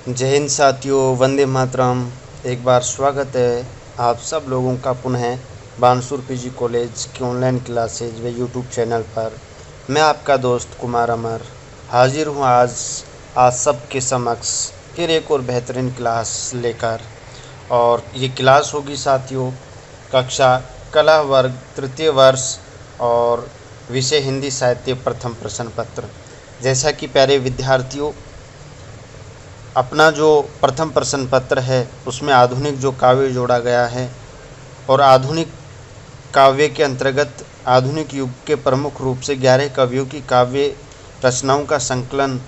जय हिंद साथियों, वंदे मातरम। एक बार स्वागत है आप सब लोगों का पुनः बानसूर पीजी कॉलेज की ऑनलाइन क्लासेज व यूट्यूब चैनल पर। मैं आपका दोस्त कुमार अमर हाजिर हूँ आज सबके समक्ष फिर एक और बेहतरीन क्लास लेकर। और ये क्लास होगी साथियों कक्षा कला वर्ग तृतीय वर्ष और विषय हिंदी साहित्य प्रथम प्रश्न पत्र। जैसा कि प्यारे विद्यार्थियों, अपना जो प्रथम प्रश्न पत्र है उसमें आधुनिक जो काव्य जोड़ा गया है और आधुनिक काव्य के अंतर्गत आधुनिक युग के प्रमुख रूप से 11 कवियों की काव्य रचनाओं का संकलन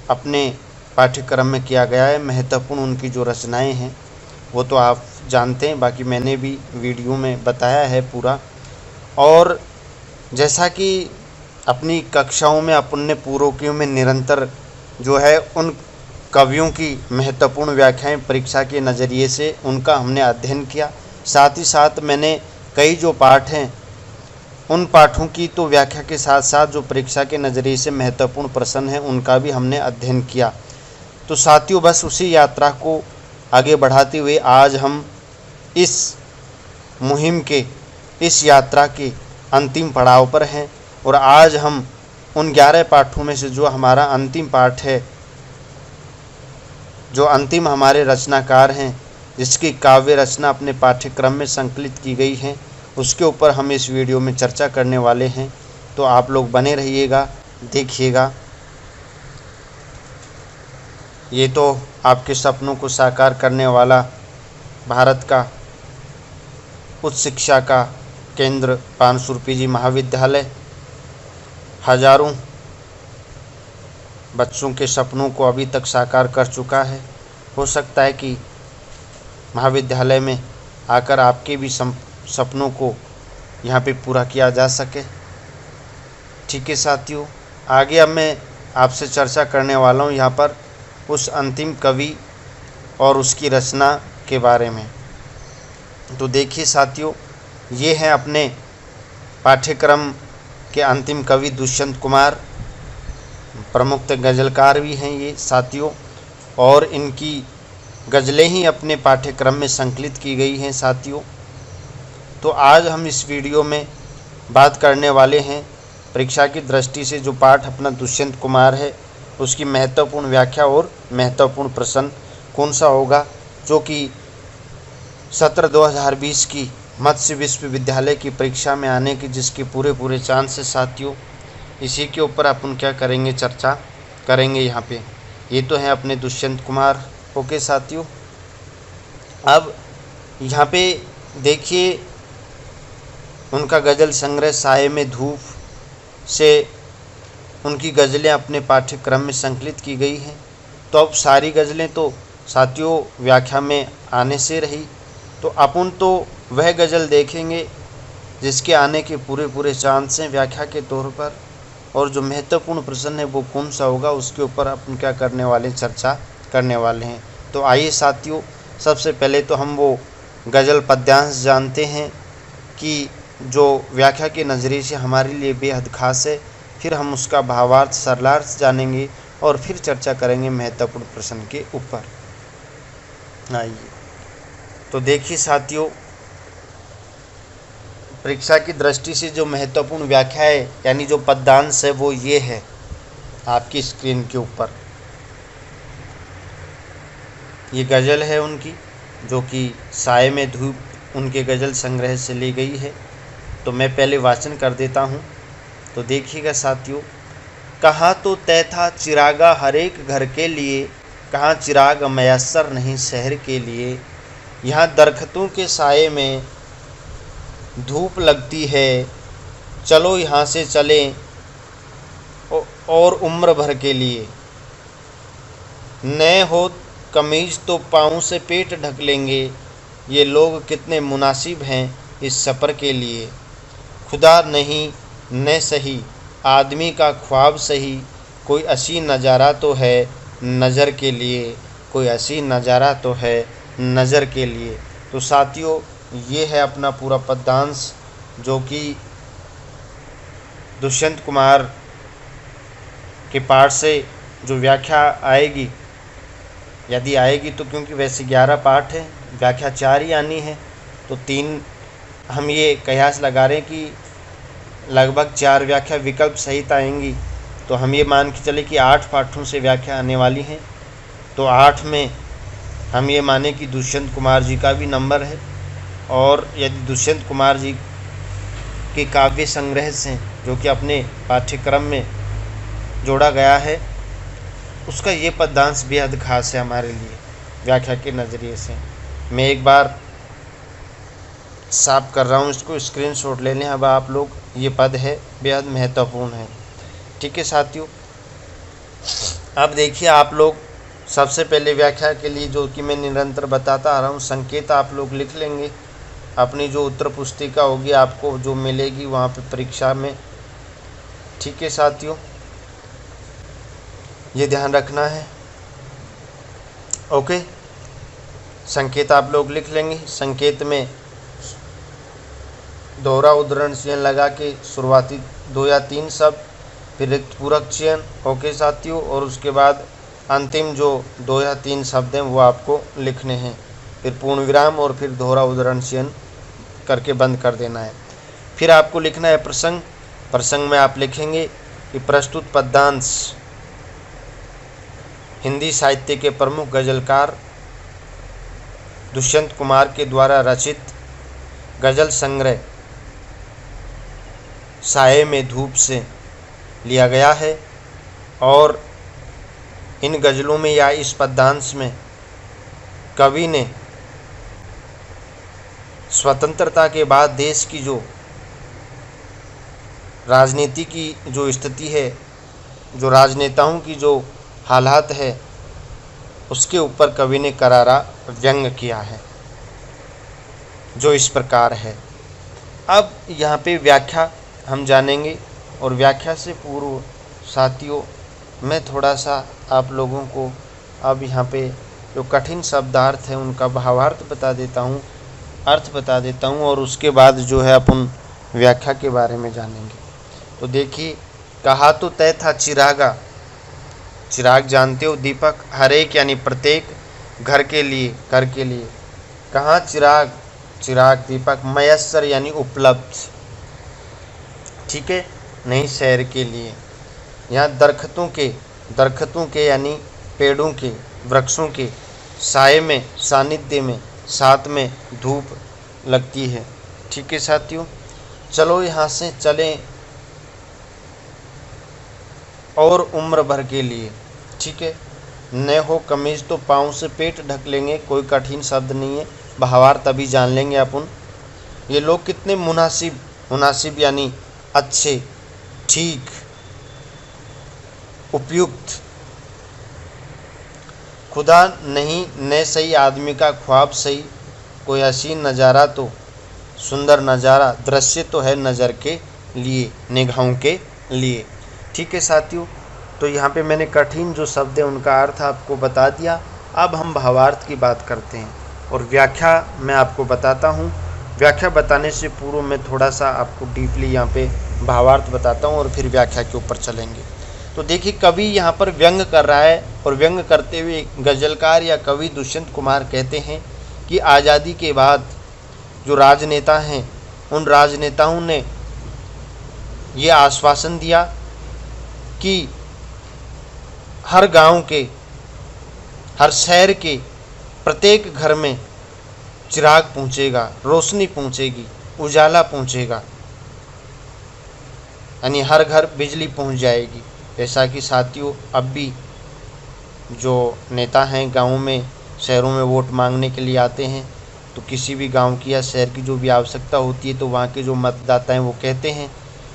अपने पाठ्यक्रम में किया गया है। महत्वपूर्ण उनकी जो रचनाएं हैं वो तो आप जानते हैं, बाकी मैंने भी वीडियो में बताया है पूरा। और जैसा कि अपनी कक्षाओं में अपने पूर्वों में निरंतर जो है उन कवियों की महत्वपूर्ण व्याख्याएं परीक्षा के नज़रिए से उनका हमने अध्ययन किया। साथ ही साथ मैंने कई जो पाठ हैं उन पाठों की तो व्याख्या के साथ साथ जो परीक्षा के नज़रिए से महत्वपूर्ण प्रश्न हैं उनका भी हमने अध्ययन किया। तो साथियों, बस उसी यात्रा को आगे बढ़ाते हुए आज हम इस मुहिम के इस यात्रा के अंतिम पड़ाव पर हैं। और आज हम उन 11 पाठों में से जो हमारा अंतिम पाठ है, जो अंतिम हमारे रचनाकार हैं जिसकी काव्य रचना अपने पाठ्यक्रम में संकलित की गई है, उसके ऊपर हम इस वीडियो में चर्चा करने वाले हैं। तो आप लोग बने रहिएगा, देखिएगा। ये तो आपके सपनों को साकार करने वाला भारत का उच्च शिक्षा का केंद्र बानसूर पीजी महाविद्यालय हजारों बच्चों के सपनों को अभी तक साकार कर चुका है। हो सकता है कि महाविद्यालय में आकर आपके भी सपनों को यहाँ पे पूरा किया जा सके। ठीक है साथियों, आगे अब मैं आपसे चर्चा करने वाला हूँ यहाँ पर उस अंतिम कवि और उसकी रचना के बारे में। तो देखिए साथियों, ये हैं अपने पाठ्यक्रम के अंतिम कवि दुष्यंत कुमार। प्रमुख गज़लकार भी हैं ये साथियों, और इनकी गज़लें ही अपने पाठ्यक्रम में संकलित की गई हैं साथियों। तो आज हम इस वीडियो में बात करने वाले हैं परीक्षा की दृष्टि से जो पाठ अपना दुष्यंत कुमार है उसकी महत्वपूर्ण व्याख्या और महत्वपूर्ण प्रश्न कौन सा होगा, जो कि सत्र 2020 की मत्स्य विश्वविद्यालय की परीक्षा में आने की जिसके पूरे चांस है साथियों। इसी के ऊपर अपन क्या करेंगे, चर्चा करेंगे यहाँ पे। ये तो है अपने दुष्यंत कुमार। ओके साथियों, अब यहाँ पे देखिए उनका गज़ल संग्रह साये में धूप से उनकी गज़लें अपने पाठ्यक्रम में संकलित की गई हैं। तो अब सारी गज़लें तो साथियों व्याख्या में आने से रही, तो अपन तो वह गज़ल देखेंगे जिसके आने के पूरे चांस हैं व्याख्या के तौर पर, और जो महत्वपूर्ण प्रश्न है वो कौन सा होगा उसके ऊपर अपन क्या करने वाले, चर्चा करने वाले हैं। तो आइए साथियों, सबसे पहले तो हम वो गज़ल पद्यांश जानते हैं कि जो व्याख्या के नज़रिए से हमारे लिए बेहद खास है। फिर हम उसका भावार्थ सरलार्थ जानेंगे और फिर चर्चा करेंगे महत्वपूर्ण प्रश्न के ऊपर। आइए तो देखिए साथियों, परीक्षा की दृष्टि से जो महत्वपूर्ण व्याख्या है यानी जो पद्यांश है वो ये है आपकी स्क्रीन के ऊपर। ये गज़ल है उनकी जो कि साये में धूप उनके गज़ल संग्रह से ली गई है। तो मैं पहले वाचन कर देता हूँ, तो देखिएगा साथियों। कहाँ तो तय था चिरागा हर एक घर के लिए, कहाँ चिराग मयस्सर नहीं शहर के लिए। यहाँ दरख्तों के साये में धूप लगती है, चलो यहाँ से चलें और उम्र भर के लिए। नए हो कमीज तो पाँव से पेट ढक लेंगे, ये लोग कितने मुनासिब हैं इस सफ़र के लिए। खुदा नहीं न सही आदमी का ख्वाब सही, कोई असी नज़ारा तो है नज़र के लिए, कोई असी नज़ारा तो है नज़र के लिए। तो साथियों, ये है अपना पूरा पद्यांश जो कि दुष्यंत कुमार के पाठ से जो व्याख्या आएगी यदि आएगी तो, क्योंकि वैसे 11 पाठ है, व्याख्या 4 ही आनी है, तो 3 हम ये कयास लगा रहे हैं कि लगभग 4 व्याख्या विकल्प सहित आएंगी। तो हम ये मान के चले कि 8 पाठों से व्याख्या आने वाली हैं। तो 8 में हम ये माने कि दुष्यंत कुमार जी का भी नंबर है, और यदि दुष्यंत कुमार जी के काव्य संग्रह से जो कि अपने पाठ्यक्रम में जोड़ा गया है, उसका ये पद्यांश बेहद खास है हमारे लिए व्याख्या के नज़रिए से। मैं एक बार साफ कर रहा हूँ इसको, स्क्रीनशॉट ले लें अब आप लोग। ये पद है, बेहद महत्वपूर्ण है। ठीक है साथियों, अब देखिए आप लोग सबसे पहले व्याख्या के लिए जो कि मैं निरंतर बताता आ रहा हूँ, संकेत आप लोग लिख लेंगे। अपनी जो उत्तर पुस्तिका होगी आपको जो मिलेगी वहाँ पे परीक्षा में। ठीक है साथियों, ये ध्यान रखना है। ओके, संकेत आप लोग लिख लेंगे। संकेत में दोहरा उद्धरण चिह्न लगा के शुरुआती 2 या 3 शब्द, फिर रिक्त पूरक चिह्न। ओके साथियों, और उसके बाद अंतिम जो 2 या 3 शब्द हैं वो आपको लिखने हैं, फिर पूर्ण विराम और फिर दोहरा उद्धरण चिह्न करके बंद कर देना है। फिर आपको लिखना है प्रसंग। प्रसंग में आप लिखेंगे कि प्रस्तुत पद्यांश हिंदी साहित्य के प्रमुख गजलकार दुष्यंत कुमार के द्वारा रचित गजल संग्रह साये में धूप से लिया गया है, और इन गज़लों में या इस पद्यांश में कवि ने स्वतंत्रता के बाद देश की जो राजनीति की जो स्थिति है, जो राजनेताओं की जो हालात है, उसके ऊपर कवि ने करारा व्यंग किया है, जो इस प्रकार है। अब यहाँ पे व्याख्या हम जानेंगे, और व्याख्या से पूर्व साथियों मैं थोड़ा सा आप लोगों को अब यहाँ पे जो कठिन शब्दार्थ है उनका भावार्थ बता देता हूँ, अर्थ बता देता हूँ, और उसके बाद जो है अपन व्याख्या के बारे में जानेंगे। तो देखिए, कहा तो तय था चिरागा, चिराग जानते हो दीपक, हर एक यानी प्रत्येक घर के लिए, घर के लिए। कहाँ चिराग, चिराग दीपक, मयस्सर यानी उपलब्ध, ठीक है, नहीं शहर के लिए। यहाँ दरख्तों के यानी पेड़ों के, वृक्षों के साये में, सानिध्य में, साथ में धूप लगती है। ठीक है साथियों, चलो यहाँ से चलें और उम्र भर के लिए। ठीक है, न हो कमीज तो पाँव से पेट ढक लेंगे, कोई कठिन शब्द नहीं है, भावार्थ तभी जान लेंगे अपन। ये लोग कितने मुनासिब, मुनासिब यानी अच्छे, ठीक, उपयुक्त। खुदा नहीं न सही आदमी का ख्वाब सही, कोई हसीन नज़ारा तो सुंदर नज़ारा, दृश्य तो है नज़र के लिए, निगाहों के लिए। ठीक है साथियों, तो यहाँ पे मैंने कठिन जो शब्द है उनका अर्थ आपको बता दिया। अब हम भावार्थ की बात करते हैं, और व्याख्या मैं आपको बताता हूँ। व्याख्या बताने से पूर्व मैं थोड़ा सा आपको डीपली यहाँ पे भावार्थ बताता हूँ, और फिर व्याख्या के ऊपर चलेंगे। तो देखिए, कवि यहाँ पर व्यंग कर रहा है, और व्यंग करते हुए गजलकार या कवि दुष्यंत कुमार कहते हैं कि आज़ादी के बाद जो राजनेता हैं, उन राजनेताओं ने ये आश्वासन दिया कि हर गांव के, हर शहर के प्रत्येक घर में चिराग पहुँचेगा, रोशनी पहुँचेगी, उजाला पहुँचेगा, यानी हर घर बिजली पहुँच जाएगी। जैसा कि साथियों अब भी जो नेता हैं गाँव में, शहरों में वोट मांगने के लिए आते हैं, तो किसी भी गांव की या शहर की जो भी आवश्यकता होती है, तो वहाँ के जो मतदाता हैं वो कहते हैं,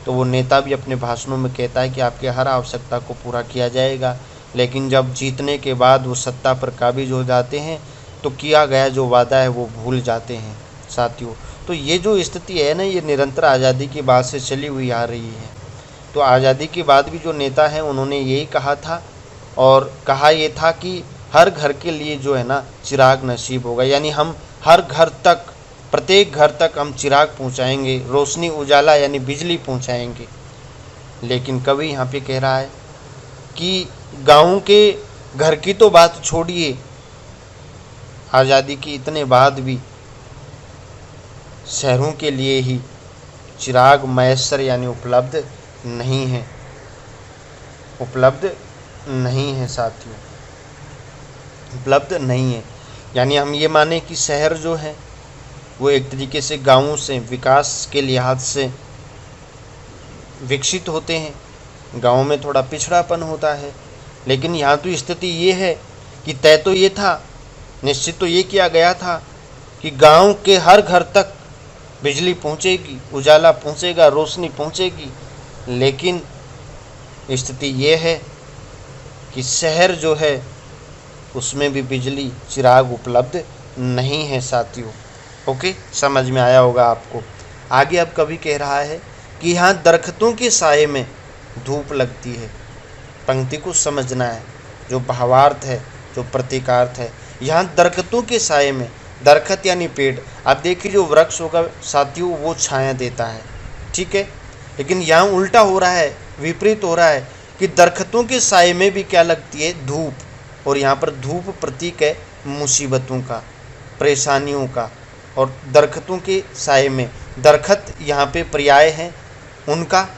तो वो नेता भी अपने भाषणों में कहता है कि आपके हर आवश्यकता को पूरा किया जाएगा। लेकिन जब जीतने के बाद वो सत्ता पर काबिज हो जाते हैं, तो किया गया जो वादा है वो भूल जाते हैं साथियों। तो ये जो स्थिति है ना, ये निरंतर आज़ादी के बाद से चली हुई आ रही है। तो आज़ादी के बाद भी जो नेता हैं उन्होंने यही कहा था, और कहा ये था कि हर घर के लिए जो है ना चिराग नसीब होगा, यानी हम हर घर तक, प्रत्येक घर तक हम चिराग पहुंचाएंगे, रोशनी, उजाला यानी बिजली पहुंचाएंगे। लेकिन कवि यहाँ पे कह रहा है कि गाँव के घर की तो बात छोड़िए, आज़ादी की इतने बाद भी शहरों के लिए ही चिराग मैसर यानी उपलब्ध नहीं है, उपलब्ध नहीं है साथियों, उपलब्ध नहीं है। यानी हम ये माने कि शहर जो है वो एक तरीके से गाँवों से विकास के लिहाज से विकसित होते हैं, गाँव में थोड़ा पिछड़ापन होता है। लेकिन यहाँ तो स्थिति ये है कि तय तो ये था, निश्चित तो ये किया गया था कि गांव के हर घर तक बिजली पहुंचेगी, उजाला पहुंचेगा, रोशनी पहुंचेगी। लेकिन स्थिति ये है कि शहर जो है उसमें भी बिजली चिराग उपलब्ध नहीं है साथियों। ओके, समझ में आया होगा आपको। आगे अब कवि कह रहा है कि यहाँ दरख्तों के साये में धूप लगती है। पंक्ति को समझना है, जो भावार्थ है, जो प्रतीकार्थ है। यहाँ दरख्तों के साये में, दरख्त यानी पेड़। आप देखिए जो वृक्ष होगा साथियों वो छाया देता है, ठीक है। लेकिन यहाँ उल्टा हो रहा है, विपरीत हो रहा है कि दरख्तों के साये में भी क्या लगती है, धूप। और यहाँ पर धूप प्रतीक है मुसीबतों का, परेशानियों का। और दरख्तों के साये में, दरख्त यहाँ पे पर्याय है उनका,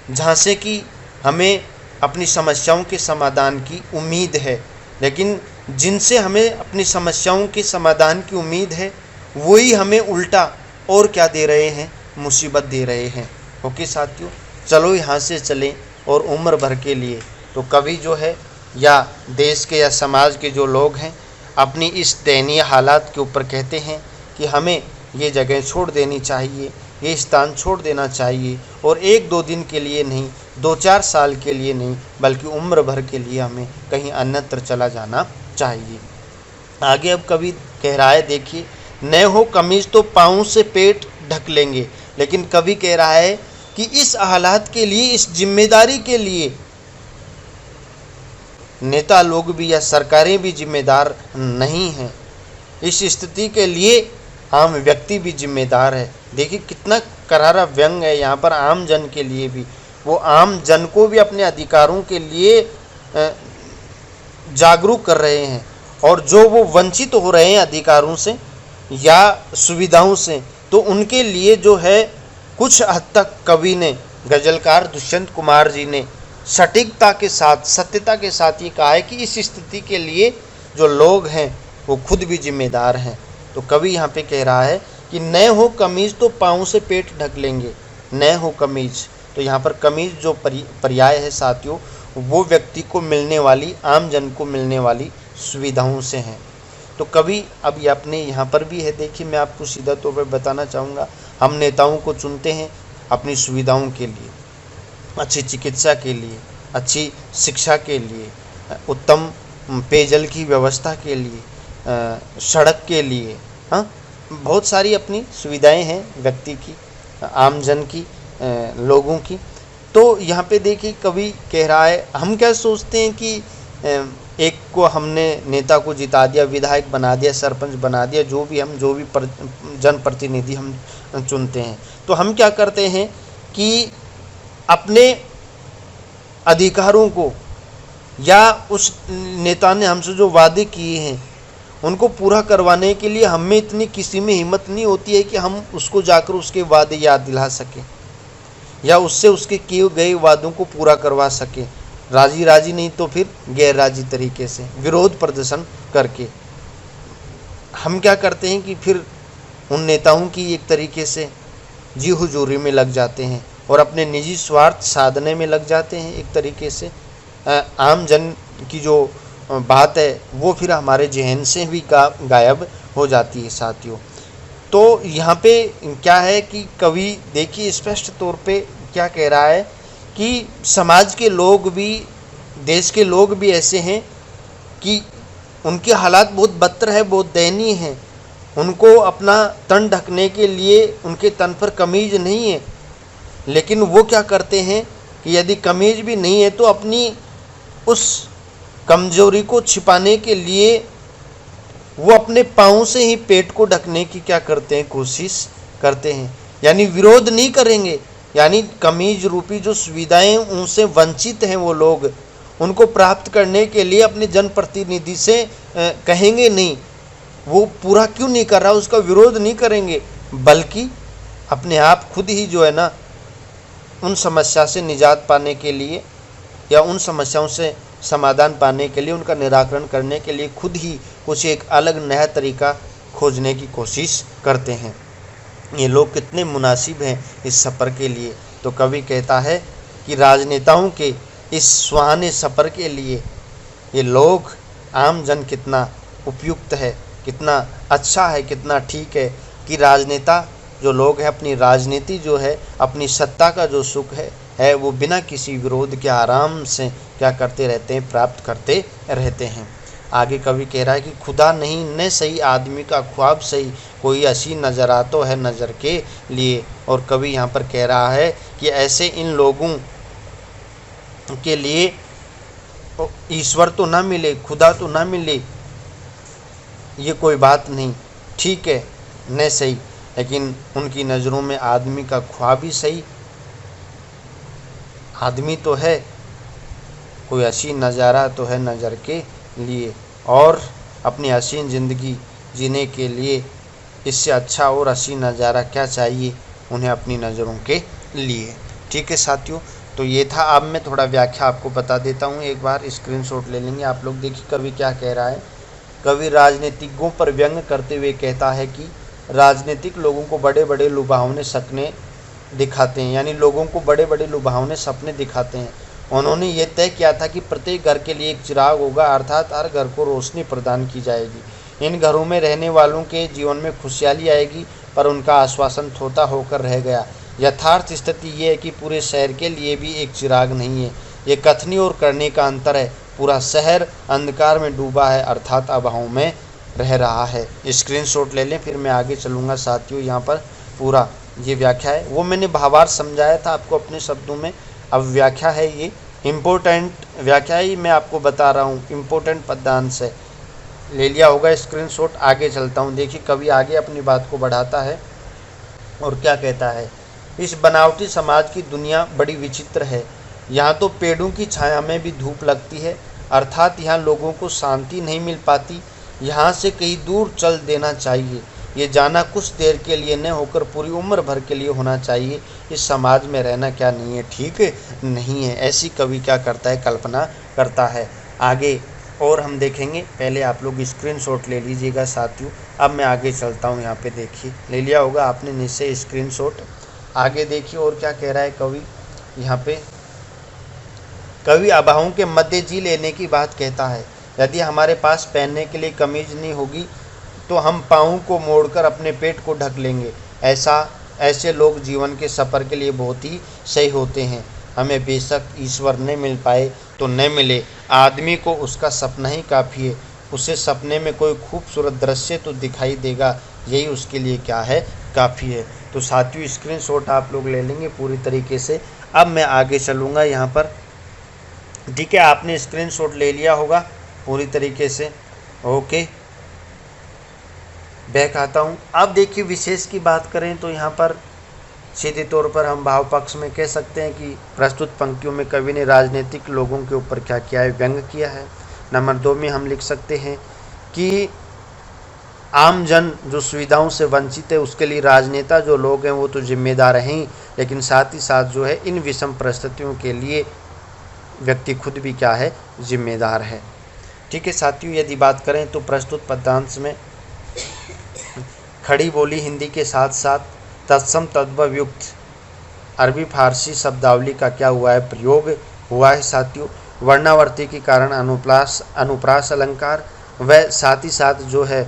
जहाँ से कि हमें अपनी समस्याओं के समाधान की उम्मीद है। लेकिन जिनसे हमें अपनी समस्याओं के समाधान की उम्मीद है वही हमें उल्टा और क्या दे रहे हैं, मुसीबत दे रहे हैं। ओके साथियों, चलो यहाँ से चलें और उम्र भर के लिए तो कवि जो है या देश के या समाज के जो लोग हैं अपनी इस दयनीय हालात के ऊपर कहते हैं कि हमें ये जगह छोड़ देनी चाहिए, ये स्थान छोड़ देना चाहिए। और 1-2 दिन के लिए नहीं, 2-4 साल के लिए नहीं, बल्कि उम्र भर के लिए हमें कहीं अन्यत्र चला जाना चाहिए। आगे अब कवि कह रहा है, देखिए, न हो कमीज तो पाँव से पेट ढक लेंगे। लेकिन कवि कह रहा है कि इस हालात के लिए, इस जिम्मेदारी के लिए नेता लोग भी या सरकारें भी जिम्मेदार नहीं हैं। इस स्थिति के लिए आम व्यक्ति भी जिम्मेदार है। देखिए कितना करारा व्यंग है यहाँ पर आम जन के लिए भी। वो आम जन को भी अपने अधिकारों के लिए जागरूक कर रहे हैं, और जो वो वंचित हो रहे हैं अधिकारों से या सुविधाओं से, तो उनके लिए जो है कुछ हद तक कवि ने, गजलकार दुष्यंत कुमार जी ने सटीकता के साथ, सत्यता के साथ ये कहा है कि इस स्थिति के लिए जो लोग हैं वो खुद भी जिम्मेदार हैं। तो कवि यहाँ पे कह रहा है कि न हो कमीज तो पाँव से पेट ढक लेंगे। न हो कमीज, तो यहाँ पर कमीज जो पर्याय है साथियों, वो व्यक्ति को मिलने वाली, आम जन को मिलने वाली सुविधाओं से हैं। तो कवि अब ये अपने यहाँ पर भी है। देखिए मैं आपको सीधा तौर पर बताना चाहूँगा, हम नेताओं को चुनते हैं अपनी सुविधाओं के लिए, अच्छी चिकित्सा के लिए, अच्छी शिक्षा के लिए, उत्तम पेयजल की व्यवस्था के लिए, सड़क के लिए, हाँ, बहुत सारी अपनी सुविधाएं हैं व्यक्ति की, आम जन की, लोगों की। तो यहाँ पे देखिए कवि कह रहा है, हम क्या सोचते हैं कि एक को हमने नेता को जिता दिया, विधायक बना दिया, सरपंच बना दिया, जो भी जनप्रतिनिधि हम चुनते हैं, तो हम क्या करते हैं कि अपने अधिकारों को या उस नेता ने हमसे जो वादे किए हैं उनको पूरा करवाने के लिए हमें इतनी किसी में हिम्मत नहीं होती है कि हम उसको जाकर उसके वादे याद दिला सकें या उससे उसके किए गए वादों को पूरा करवा सकें। राजी राजी नहीं तो फिर गैर राजी तरीके से विरोध प्रदर्शन करके हम क्या करते हैं कि फिर उन नेताओं की एक तरीके से जी हुजूरी में लग जाते हैं और अपने निजी स्वार्थ साधने में लग जाते हैं। एक तरीके से आम जन की जो बात है वो फिर हमारे जहन से भी गायब हो जाती है साथियों। तो यहाँ पे क्या है कि कवि देखिए स्पष्ट तौर पे क्या कह रहा है कि समाज के लोग भी, देश के लोग भी ऐसे हैं कि उनके हालात बहुत बदतर है, बहुत दयनीय हैं। उनको अपना तन ढकने के लिए उनके तन पर कमीज नहीं है, लेकिन वो क्या करते हैं कि यदि कमीज भी नहीं है तो अपनी उस कमजोरी को छिपाने के लिए वो अपने पाँव से ही पेट को ढकने की क्या करते हैं, कोशिश करते हैं। यानी विरोध नहीं करेंगे, यानी कमीज रूपी जो सुविधाएं उनसे वंचित हैं वो लोग, उनको प्राप्त करने के लिए अपने जनप्रतिनिधि से कहेंगे नहीं वो पूरा क्यों नहीं कर रहा, उसका विरोध नहीं करेंगे, बल्कि अपने आप खुद ही जो है ना उन समस्या से निजात पाने के लिए या उन समस्याओं से समाधान पाने के लिए, उनका निराकरण करने के लिए खुद ही कुछ एक अलग नया तरीका खोजने की कोशिश करते हैं। ये लोग कितने मुनासिब हैं इस सफ़र के लिए। तो कवि कहता है कि राजनेताओं के इस सुहाने सफ़र के लिए ये लोग, आम जन कितना उपयुक्त है, कितना अच्छा है, कितना ठीक है कि राजनेता जो लोग हैं अपनी राजनीति जो है, अपनी सत्ता का जो सुख है वो बिना किसी विरोध के आराम से क्या करते रहते हैं, प्राप्त करते रहते हैं। आगे कवि कह रहा है कि खुदा नहीं न सही आदमी का ख्वाब सही, कोई ऐसी नज़र आतो है नज़र के लिए। और कवि यहाँ पर कह रहा है कि ऐसे इन लोगों के लिए ईश्वर तो ना मिले, खुदा तो ना मिले, ये कोई बात नहीं, ठीक है न सही, लेकिन उनकी नज़रों में आदमी का ख्वाब ही सही। आदमी तो है, कोई हसीन नज़ारा तो है नज़र के लिए, और अपनी हसीन ज़िंदगी जीने के लिए इससे अच्छा और हसीन नज़ारा क्या चाहिए उन्हें अपनी नज़रों के लिए। ठीक है साथियों, तो ये था। अब मैं थोड़ा व्याख्या आपको बता देता हूँ, एक बार स्क्रीनशॉट ले लेंगे आप लोग। देखिए कवि क्या कह रहा है। कवि राजनीतिज्ञों पर व्यंग करते हुए कहता है कि राजनीतिक लोगों को बड़े बड़े लुभावने सपने दिखाते हैं, यानी लोगों को बड़े बड़े लुभावने सपने दिखाते हैं। उन्होंने ये तय किया था कि प्रत्येक घर के लिए एक चिराग होगा, अर्थात हर घर को रोशनी प्रदान की जाएगी। इन घरों में रहने वालों के जीवन में खुशहाली आएगी, पर उनका आश्वासन थोथा होकर रह गया। यथार्थ स्थिति ये है कि पूरे शहर के लिए भी एक चिराग नहीं है। ये कथनी और करने का अंतर है। पूरा शहर अंधकार में डूबा है, अर्थात अभाव में रह रहा है। स्क्रीनशॉट ले लें, फिर मैं आगे चलूँगा साथियों। यहाँ पर पूरा ये व्याख्या है, वो मैंने भावार्थ समझाया था आपको अपने शब्दों में, अब व्याख्या है, ये इम्पोर्टेंट व्याख्या ही मैं आपको बता रहा हूँ, इम्पोर्टेंट पदांश है। ले लिया होगा स्क्रीनशॉट। आगे चलता हूँ। देखिए कवि आगे अपनी बात को बढ़ाता है और क्या कहता है। इस बनावटी समाज की दुनिया बड़ी विचित्र है। यहाँ तो पेड़ों की छाया में भी धूप लगती है, अर्थात यहाँ लोगों को शांति नहीं मिल पाती। यहाँ से कहीं दूर चल देना चाहिए। ये जाना कुछ देर के लिए न होकर पूरी उम्र भर के लिए होना चाहिए। इस समाज में रहना क्या नहीं है, ठीक नहीं है, ऐसी कवि क्या करता है, कल्पना करता है। आगे और हम देखेंगे, पहले आप लोग स्क्रीनशॉट ले लीजिएगा साथियों। अब मैं आगे चलता हूँ। यहाँ पे देखिए, ले लिया होगा आपने निश्चय स्क्रीनशॉट। आगे देखिए और क्या कह रहा है कवि। यहाँ पे कवि अभावों के मध्य जी लेने की बात कहता है। यदि हमारे पास पहनने के लिए कमीज नहीं होगी तो हम पाँव को मोड़कर अपने पेट को ढक लेंगे। ऐसे लोग जीवन के सफ़र के लिए बहुत ही सही होते हैं। हमें बेशक ईश्वर न मिल पाए तो न मिले, आदमी को उसका सपना ही काफ़ी है। उसे सपने में कोई खूबसूरत दृश्य तो दिखाई देगा, यही उसके लिए क्या है, काफ़ी है। तो साथियों स्क्रीनशॉट आप लोग ले लेंगे पूरी तरीके से। अब मैं आगे चलूँगा यहाँ पर, ठीक है। आपने स्क्रीनशॉट ले लिया होगा पूरी तरीके से, ओके। बैक आता हूँ। अब देखिए विशेष की बात करें तो यहाँ पर सीधे तौर पर हम भाव पक्ष में कह सकते हैं कि प्रस्तुत पंक्तियों में कवि ने राजनीतिक लोगों के ऊपर क्या किया है, व्यंग किया है। नंबर 2 में हम लिख सकते हैं कि आम जन जो सुविधाओं से वंचित है उसके लिए राजनेता जो लोग हैं वो तो जिम्मेदार हैं ही, लेकिन साथ ही साथ जो है इन विषम परिस्थितियों के लिए व्यक्ति खुद भी क्या है, जिम्मेदार है। ठीक है साथियों, यदि बात करें तो प्रस्तुत पदांश में खड़ी बोली हिंदी के साथ साथ तत्सम तद्भव युक्त अरबी फारसी शब्दावली का क्या हुआ है, प्रयोग हुआ है साथियों। वर्णावर्ती के कारण अनुप्रास अलंकार व साथ ही साथ जो है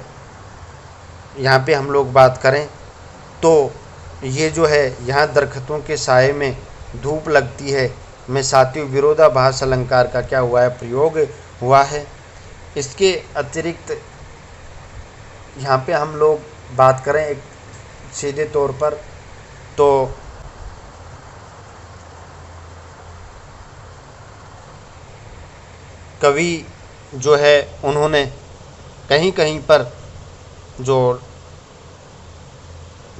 यहाँ पे हम लोग बात करें तो ये जो है यहाँ दरख्तों के साये में धूप लगती है में साथियों विरोधाभास अलंकार का क्या हुआ है, प्रयोग हुआ है। इसके अतिरिक्त यहाँ पे हम लोग बात करें एक सीधे तौर पर तो कवि जो है उन्होंने कहीं कहीं पर जो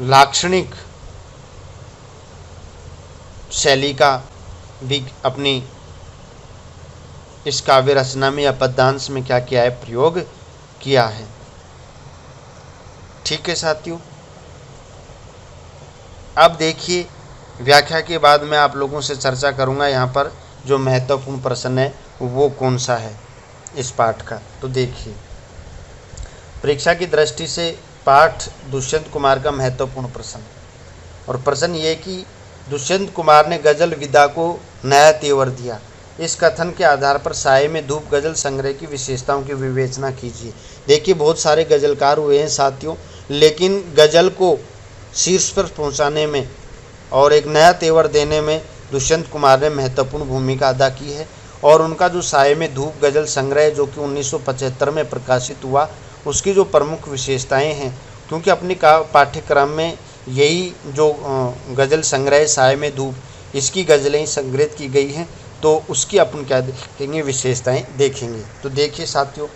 लाक्षणिक शैली का भी अपनी इस काव्य रचना में या पद्यांश में क्या किया है, प्रयोग किया है। ठीक है साथियों, अब देखिए व्याख्या के बाद मैं आप लोगों से चर्चा करूंगा यहाँ पर जो महत्वपूर्ण प्रश्न है वो कौन सा है इस पाठ का। तो देखिए, परीक्षा की दृष्टि से पाठ दुष्यंत कुमार का महत्वपूर्ण प्रश्न, और प्रश्न ये कि दुष्यंत कुमार ने गजल विधा को नया तेवर दिया। इस कथन के आधार पर साये में धूप गजल संग्रह की विशेषताओं की विवेचना कीजिए। देखिए, बहुत सारे गजलकार हुए हैं साथियों, लेकिन गजल को शीर्ष पर पहुंचाने में और एक नया तेवर देने में दुष्यंत कुमार ने महत्वपूर्ण भूमिका अदा की है। और उनका जो साये में धूप गजल संग्रह जो कि 1975 में प्रकाशित हुआ, उसकी जो प्रमुख विशेषताएं हैं, क्योंकि अपनी पाठ्यक्रम में यही जो गज़ल संग्रह साये में धूप, इसकी गज़लें संग्रहित की गई हैं, तो उसकी अपन क्या देखेंगे, विशेषताएं देखेंगे। तो देखिए साथियों,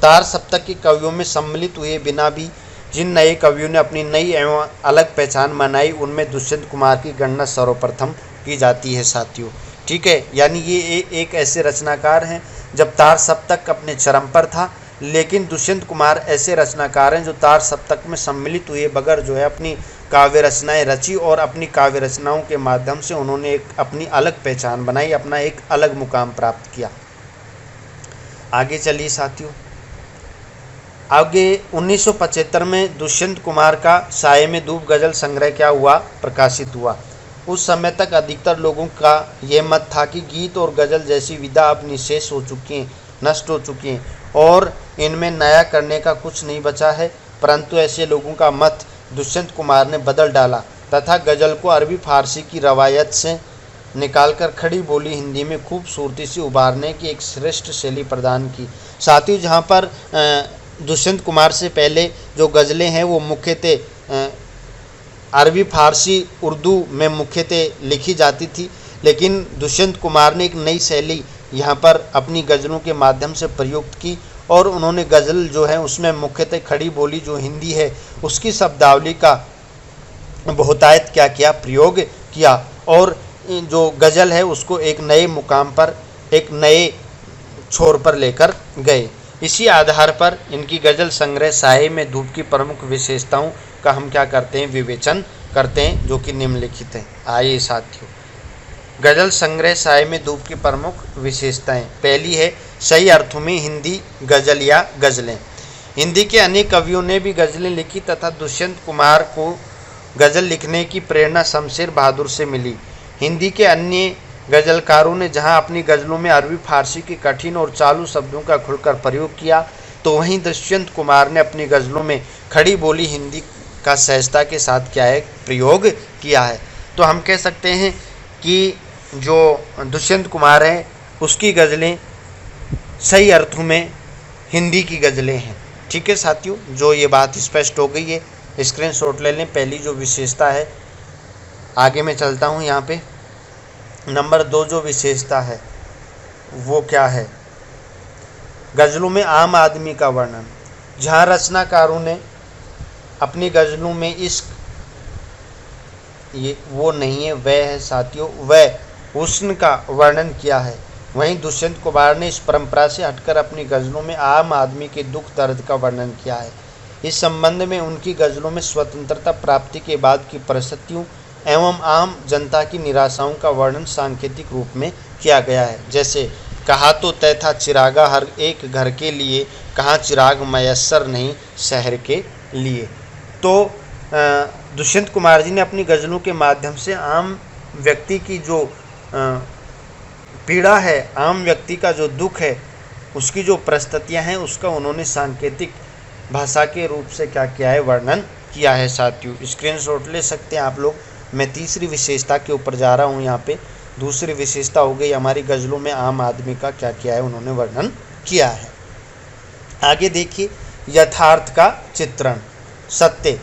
तार सप्तक के कवियों में सम्मिलित हुए बिना भी जिन नए कवियों ने अपनी नई एवं अलग पहचान बनाई, उनमें दुष्यंत कुमार की गणना सर्वप्रथम की जाती है साथियों। ठीक है, यानी ये एक ऐसे रचनाकार हैं जब तार सप्तक अपने चरम पर था, लेकिन दुष्यंत कुमार ऐसे रचनाकार हैं जो तार सप्तक में सम्मिलित हुए बगैर जो है अपनी काव्य रचनाएं रची, और अपनी काव्य रचनाओं के माध्यम से उन्होंने एक अपनी अलग पहचान बनाई, अपना एक अलग मुकाम प्राप्त किया। आगे चलिए साथियों, आगे 1975 में दुष्यंत कुमार का साये में धूप गजल संग्रह क्या हुआ, प्रकाशित हुआ। उस समय तक अधिकतर लोगों का ये मत था कि गीत और गजल जैसी विधा अब निशेष हो चुकी हैं, नष्ट हो चुकी हैं और इनमें नया करने का कुछ नहीं बचा है। परंतु ऐसे लोगों का मत दुष्यंत कुमार ने बदल डाला तथा गजल को अरबी फारसी की रवायत से निकालकर खड़ी बोली हिंदी में खूबसूरती से उभारने की एक श्रेष्ठ शैली प्रदान की। साथियों, जहाँ पर दुष्यंत कुमार से पहले जो गज़लें हैं वो मुख्यतः अरबी फारसी उर्दू में मुख्यतः लिखी जाती थी, लेकिन दुष्यंत कुमार ने एक नई शैली यहाँ पर अपनी गज़लों के माध्यम से प्रयुक्त की, और उन्होंने गज़ल जो है उसमें मुख्यतः खड़ी बोली जो हिंदी है उसकी शब्दावली का बहुतायत क्या किया, प्रयोग किया, और जो गज़ल है उसको एक नए मुकाम पर, एक नए छोर पर लेकर गए। इसी आधार पर इनकी गज़ल संग्रह साये में धूप की प्रमुख विशेषताओं का हम क्या करते हैं, विवेचन करते हैं, जो कि निम्नलिखित हैं। आइए साथियों, गज़ल संग्रह साये में धूप की प्रमुख विशेषताएं। पहली है सही अर्थों में हिंदी गज़ल या गज़लें। हिंदी के अनेक कवियों ने भी गज़लें लिखी तथा दुष्यंत कुमार को गज़ल लिखने की प्रेरणा शमशेर बहादुर से मिली। हिंदी के अन्य गज़लकारों ने जहां अपनी गज़लों में अरबी फारसी के कठिन और चालू शब्दों का खुलकर प्रयोग किया, तो वहीं दुष्यंत कुमार ने अपनी गज़लों में खड़ी बोली हिंदी का सहजता के साथ क्या है, प्रयोग किया है। तो हम कह सकते हैं कि जो दुष्यंत कुमार है उसकी गज़लें सही अर्थों में हिंदी की गज़लें हैं। ठीक है साथियों, जो ये बात स्पष्ट हो गई है, स्क्रीनशॉट ले लें। पहली जो विशेषता है, आगे मैं चलता हूँ यहाँ पे। नंबर 2 जो विशेषता है वो क्या है, गज़लों में आम आदमी का वर्णन। जहाँ रचनाकारों ने अपनी गज़लों में इश्क, ये वो नहीं है, वह है साथियों, वह हुस्न का वर्णन किया है। वहीं दुष्यंत कुमार ने इस परंपरा से हटकर अपनी गज़लों में आम आदमी के दुख दर्द का वर्णन किया है। इस संबंध में उनकी गज़लों में स्वतंत्रता प्राप्ति के बाद की परिस्थितियों एवं आम जनता की निराशाओं का वर्णन सांकेतिक रूप में किया गया है। जैसे कहा तो तय था चिरागा हर एक घर के लिए, कहाँ चिराग मयस्सर नहीं शहर के लिए। तो दुष्यंत कुमार जी ने अपनी गज़लों के माध्यम से आम व्यक्ति की जो पीड़ा है, आम व्यक्ति का जो दुख है, उसकी जो परिस्थितियाँ हैं, उसका उन्होंने सांकेतिक भाषा के रूप से क्या किया है, वर्णन किया है। साथियों, स्क्रीनशॉट ले सकते हैं आप लोग। मैं तीसरी विशेषता के ऊपर जा रहा हूँ यहाँ पे। दूसरी विशेषता हो गई हमारी गज़लों में आम आदमी का क्या किया है, उन्होंने वर्णन किया है। आगे देखिए, यथार्थ का चित्रण, सत्य,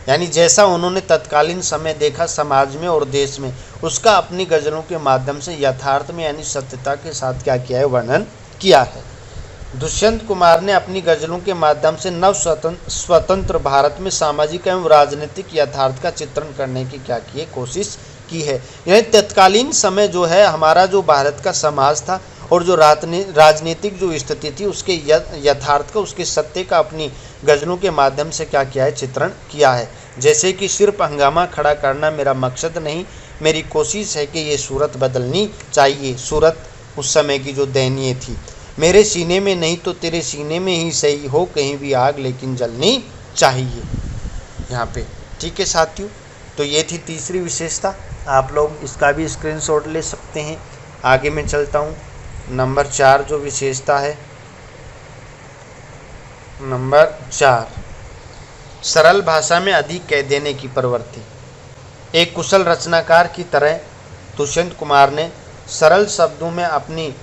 यानी जैसा उन्होंने तत्कालीन समय देखा समाज में और देश में, उसका अपनी गज़लों के माध्यम से यथार्थ में यानी सत्यता के साथ क्या किया है, वर्णन किया है। दुष्यंत कुमार ने अपनी गज़लों के माध्यम से नव स्वतंत्र भारत में सामाजिक एवं राजनीतिक यथार्थ का चित्रण करने की क्या की है, कोशिश की है। यानी तत्कालीन समय जो है हमारा जो भारत का समाज था और जो राजनीतिक जो स्थिति थी उसके यथार्थ का, उसके सत्य का अपनी गज़लों के माध्यम से क्या किया है, चित्रण किया है। जैसे कि सिर्फ हंगामा खड़ा करना मेरा मकसद नहीं, मेरी कोशिश है कि ये सूरत बदलनी चाहिए। सूरत उस समय की जो दयनीय थी, मेरे सीने में नहीं तो तेरे सीने में ही सही हो, कहीं भी आग लेकिन जलनी चाहिए, यहाँ पे। ठीक है साथियों, तो ये थी तीसरी विशेषता। आप लोग इसका भी स्क्रीनशॉट ले सकते हैं। आगे मैं चलता हूँ। नंबर 4 जो विशेषता है, नंबर 4, सरल भाषा में अधिक कह देने की प्रवृत्ति। एक कुशल रचनाकार की तरह दुष्यंत कुमार ने सरल शब्दों में अपनी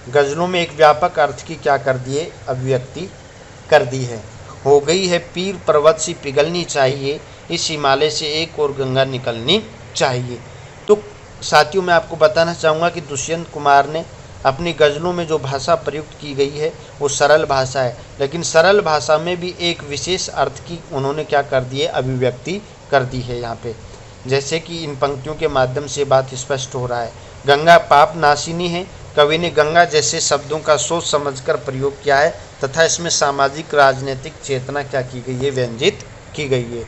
गज़लों में एक व्यापक अर्थ की क्या कर दिए, अभिव्यक्ति कर दी है। हो गई है पीर पर्वत सी पिघलनी चाहिए, इस हिमालय से एक और गंगा निकलनी चाहिए। तो साथियों, मैं आपको बताना चाहूँगा कि दुष्यंत कुमार ने अपनी गज़लों में जो भाषा प्रयुक्त की गई है वो सरल भाषा है, लेकिन सरल भाषा में भी एक विशेष अर्थ की उन्होंने क्या कर दी है, अभिव्यक्ति कर दी है यहाँ पे। जैसे कि इन पंक्तियों के माध्यम से बात स्पष्ट हो रहा है। गंगा पाप नाशिनी है। कवि ने गंगा जैसे शब्दों का सोच समझकर प्रयोग किया है तथा इसमें सामाजिक राजनीतिक चेतना क्या की गई है, व्यंजित की गई है।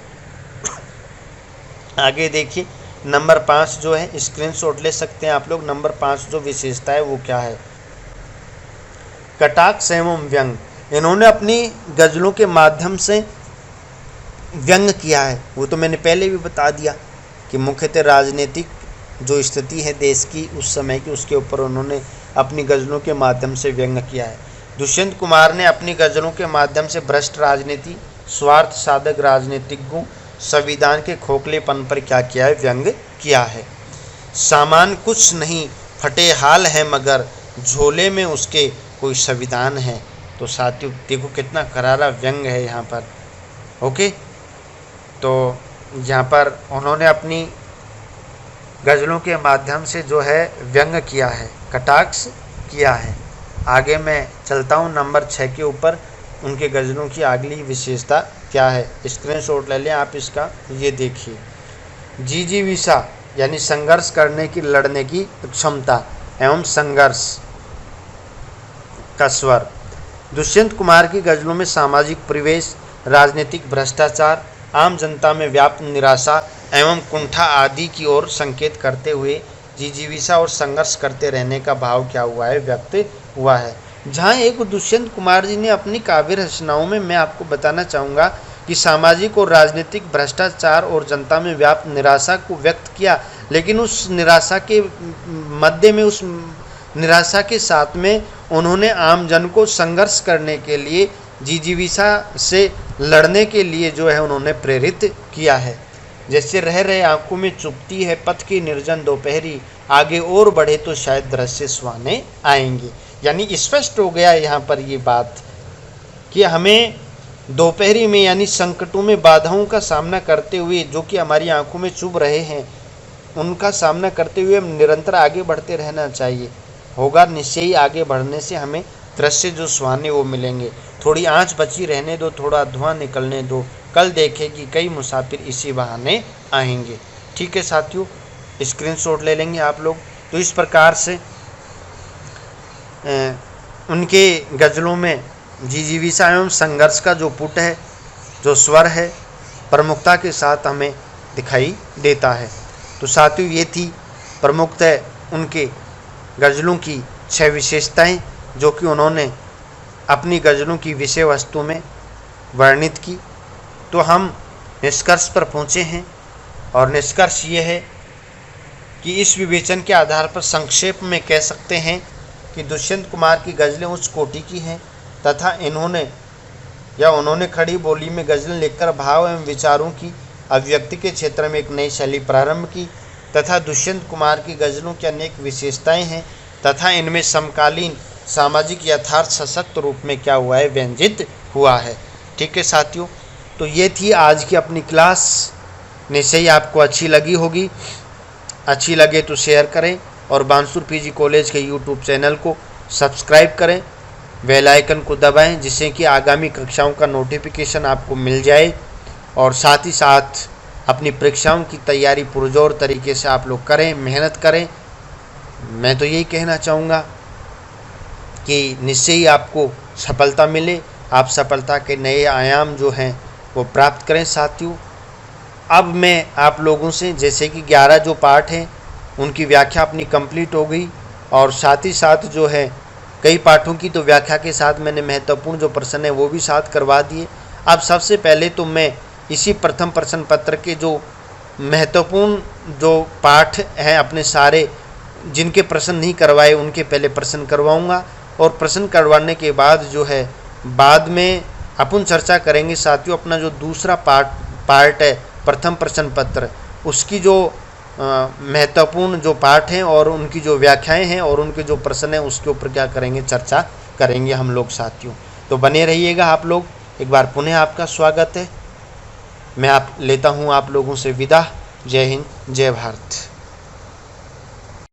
आगे देखिए, नंबर 5 जो है, स्क्रीनशॉट ले सकते हैं आप लोग। नंबर 5 जो विशेषता है वो क्या है, कटाक्ष एवं व्यंग। इन्होंने अपनी गज़लों के माध्यम से व्यंग किया है। वो तो मैंने पहले भी बता दिया कि मुख्यतः राजनीतिक जो स्थिति है देश की उस समय की, उसके ऊपर उन्होंने अपनी गज़लों के माध्यम से व्यंग किया है। दुष्यंत कुमार ने अपनी गज़लों के माध्यम से भ्रष्ट राजनीति, स्वार्थ साधक राजनीतिज्ञों, संविधान के खोखलेपन पर क्या किया है, व्यंग किया है। सामान कुछ नहीं फटे हाल है मगर झोले में उसके कोई संविधान है। तो साथियों देखो कितना करारा व्यंग है यहाँ पर। ओके, तो यहाँ पर उन्होंने अपनी गज़लों के माध्यम से जो है व्यंग किया है, कटाक्ष किया है। आगे मैं चलता हूँ नंबर 6 के ऊपर। उनके गज़लों की अगली विशेषता क्या है, स्क्रीनशॉट ले लें आप इसका। ये देखिए, जिजीविषा यानी संघर्ष करने की, लड़ने की क्षमता एवं संघर्ष का स्वर। दुष्यंत कुमार की गज़लों में सामाजिक परिवेश, राजनीतिक भ्रष्टाचार, आम जनता में व्याप्त निराशा एवं कुंठा आदि की ओर संकेत करते हुए जिजीविषा और संघर्ष करते रहने का भाव क्या हुआ है, व्यक्त हुआ है। जहाँ एक दुष्यंत कुमार जी ने अपनी काव्य रचनाओं में, मैं आपको बताना चाहूँगा कि सामाजिक और राजनीतिक भ्रष्टाचार और जनता में व्याप्त निराशा को व्यक्त किया, लेकिन उस निराशा के मध्य में, उस निराशा के साथ में उन्होंने आम जन को संघर्ष करने के लिए, जिजीविषा से लड़ने के लिए जो है उन्होंने प्रेरित किया है। जैसे रह रहे आंखों में चुभती है पथ की निर्जन दोपहरी, आगे और बढ़े तो शायद दृश्य सुहाने आएंगे। यानी स्पष्ट हो गया यहाँ पर ये बात कि हमें दोपहरी में यानी संकटों में, बाधाओं का सामना करते हुए, जो कि हमारी आंखों में चुभ रहे हैं, उनका सामना करते हुए निरंतर आगे बढ़ते रहना चाहिए। होगा निश्चय ही आगे बढ़ने से हमें दृश्य जो सुहाने वो मिलेंगे। थोड़ी आँच बची रहने दो, थोड़ा धुआं निकलने दो, कल देखें कि कई मुसाफिर इसी बहाने आएंगे। ठीक है साथियों, स्क्रीनशॉट ले लेंगे आप लोग। तो इस प्रकार से उनके गज़लों में जिजीविषा एवं संघर्ष का जो पुट है, जो स्वर है, प्रमुखता के साथ हमें दिखाई देता है। तो साथियों ये थी प्रमुखतः उनके गज़लों की 6 विशेषताएं जो कि उन्होंने अपनी गज़लों की विषय वस्तु में वर्णित की। तो हम निष्कर्ष पर पहुँचे हैं और निष्कर्ष ये है कि इस विवेचन के आधार पर संक्षेप में कह सकते हैं कि दुष्यंत कुमार की गज़लें उच्च कोटि की हैं तथा उन्होंने खड़ी बोली में गज़लें लिखकर भाव एवं विचारों की अभिव्यक्ति के क्षेत्र में एक नई शैली प्रारंभ की तथा दुष्यंत कुमार की गज़लों की अनेक विशेषताएं हैं तथा इनमें समकालीन सामाजिक यथार्थ सशक्त रूप में क्या हुआ है, व्यंजित हुआ है। ठीक है साथियों, तो ये थी आज की अपनी क्लास। निश्चय ही आपको अच्छी लगी होगी। अच्छी लगे तो शेयर करें और बांसुर पीजी कॉलेज के यूट्यूब चैनल को सब्सक्राइब करें, बेल आइकन को दबाएं जिससे कि आगामी कक्षाओं का नोटिफिकेशन आपको मिल जाए। और साथ ही साथ अपनी परीक्षाओं की तैयारी पुरजोर तरीके से आप लोग करें, मेहनत करें। मैं तो यही कहना चाहूँगा कि निश्चय ही आपको सफलता मिले, आप सफलता के नए आयाम जो हैं वो प्राप्त करें साथियों। अब मैं आप लोगों से, जैसे कि 11 जो पाठ हैं उनकी व्याख्या अपनी कंप्लीट हो गई, और साथ ही साथ जो है कई पाठों की तो व्याख्या के साथ मैंने महत्वपूर्ण जो प्रश्न है वो भी साथ करवा दिए। अब सबसे पहले तो मैं इसी प्रथम प्रश्न पत्र के जो महत्वपूर्ण जो पाठ हैं अपने सारे, जिनके प्रश्न नहीं करवाए उनके पहले प्रश्न करवाऊंगा, और प्रश्न करवाने के बाद जो है बाद में अपन चर्चा करेंगे साथियों अपना जो दूसरा पार्ट है प्रथम प्रश्न पत्र, उसकी जो महत्वपूर्ण जो पाठ हैं और उनकी जो व्याख्याएं हैं और उनके जो प्रश्न हैं उसके ऊपर क्या करेंगे, चर्चा करेंगे हम लोग साथियों। तो बने रहिएगा आप लोग। एक बार पुनः आपका स्वागत है। मैं लेता हूं आप लोगों से विदा। जय हिंद, जय भारत।